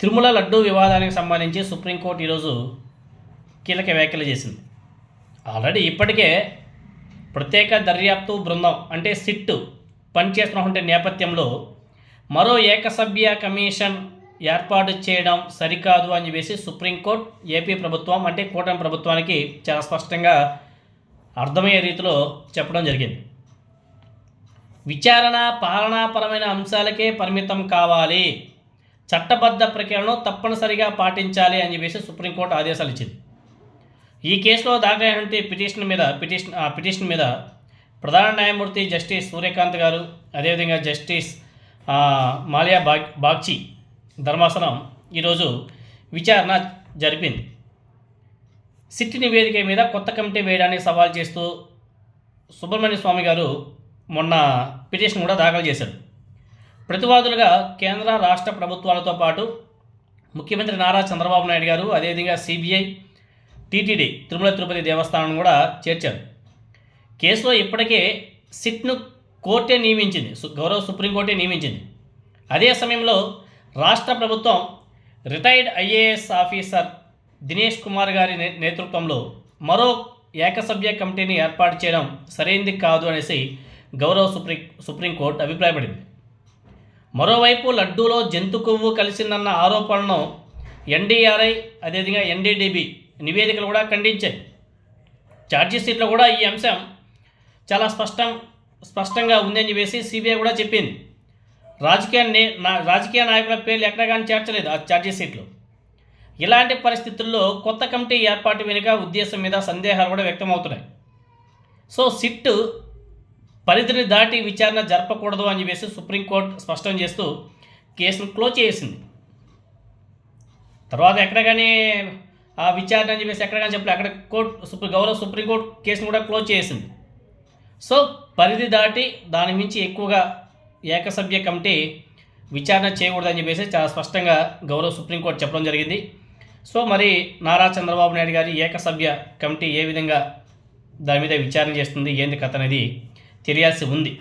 తిరుమల లడ్డూ వివాదానికి సంబంధించి సుప్రీంకోర్టు ఈరోజు కీలక వ్యాఖ్యలు చేసింది. ఆల్రెడీ ఇప్పటికే ప్రత్యేక దర్యాప్తు బృందం అంటే సిట్ పనిచేస్తున్నటువంటి నేపథ్యంలో మరో ఏకసభ్య కమిషన్ ఏర్పాటు చేయడం సరికాదు అని చెప్పేసి సుప్రీంకోర్టు ఏపీ ప్రభుత్వం అంటే కూటమి ప్రభుత్వానికి చాలా స్పష్టంగా అర్థమయ్యే రీతిలో చెప్పడం జరిగింది. విచారణ పాలనాపరమైన అంశాలకే పరిమితం కావాలి, చట్టబద్ధ ప్రక్రియలను తప్పనిసరిగా పాటించాలి అని చెప్పేసి సుప్రీంకోర్టు ఆదేశాలు ఇచ్చింది. ఈ కేసులో దాఖలైనటువంటి పిటిషన్ మీద ప్రధాన న్యాయమూర్తి జస్టిస్ సూర్యకాంత్ గారు, అదేవిధంగా జస్టిస్ మాలియా బాగ్చి ధర్మాసనం ఈరోజు విచారణ జరిపింది. సిట్ నివేదిక మీద కొత్త కమిటీ వేయడానికి సవాల్ చేస్తూ సుబ్రహ్మణ్య స్వామి గారు మొన్న పిటిషన్ కూడా దాఖలు చేశారు. ప్రతివాదులుగా కేంద్ర రాష్ట్ర ప్రభుత్వాలతో పాటు ముఖ్యమంత్రి నారా చంద్రబాబు నాయుడు గారు, అదేవిధంగా సిబిఐ, టీటీడీ తిరుమల తిరుపతి దేవస్థానం కూడా చేర్చారు. కేసులో ఇప్పటికే సిట్ను కోర్టే నియమించింది, గౌరవ సుప్రీంకోర్టే నియమించింది. అదే సమయంలో రాష్ట్ర ప్రభుత్వం retired IAS officer Dinesh Kumar గారి నేతృత్వంలో మరో ఏకసభ్య కమిటీని ఏర్పాటు చేయడం సరైనది కాదు అనేసి గౌరవ సుప్రీంకోర్టు అభిప్రాయపడింది. మరోవైపు లడ్డూలో జంతు కొవ్వు కలిసిందన్న ఆరోపణలను ఎన్డీఆర్ఐ, అదేవిధంగా ఎన్డీడీబీ నివేదికలు కూడా ఖండించాయి. ఛార్జీషీట్లో కూడా ఈ అంశం చాలా స్పష్టంగా ఉందని చెప్పేసి సిబిఐ కూడా చెప్పింది. రాజకీయ నాయకుల పేర్లు ఎక్కడ కానీ చేర్చలేదు ఆ ఛార్జీషీట్లో. ఇలాంటి పరిస్థితుల్లో కొత్త కమిటీ ఏర్పాటు వెనుక ఉద్దేశం మీద సందేహాలు కూడా వ్యక్తమవుతున్నాయి. సో సిట్ పరిధిని దాటి విచారణ జరపకూడదు అని చెప్పేసి సుప్రీంకోర్టు స్పష్టం చేస్తూ కేసును క్లోజ్ చేసింది. తర్వాత ఎక్కడ కానీ ఆ విచారణ అని చెప్పేసి ఎక్కడ కానీ చెప్పలేదు. అక్కడ గౌరవ సుప్రీంకోర్టు కేసును కూడా క్లోజ్ చేసింది. సో పరిధి దాటి దాని మించి ఎక్కువగా ఏకసభ్య కమిటీ విచారణ చేయకూడదని చెప్పేసి చాలా స్పష్టంగా గౌరవ సుప్రీంకోర్టు చెప్పడం జరిగింది. సో మరి నారా చంద్రబాబు నాయుడు గారి ఏకసభ్య కమిటీ ఏ విధంగా దాని మీద విచారణ చేస్తుంది, ఏంది కథ అనేది తెలియాల్సి ఉంది.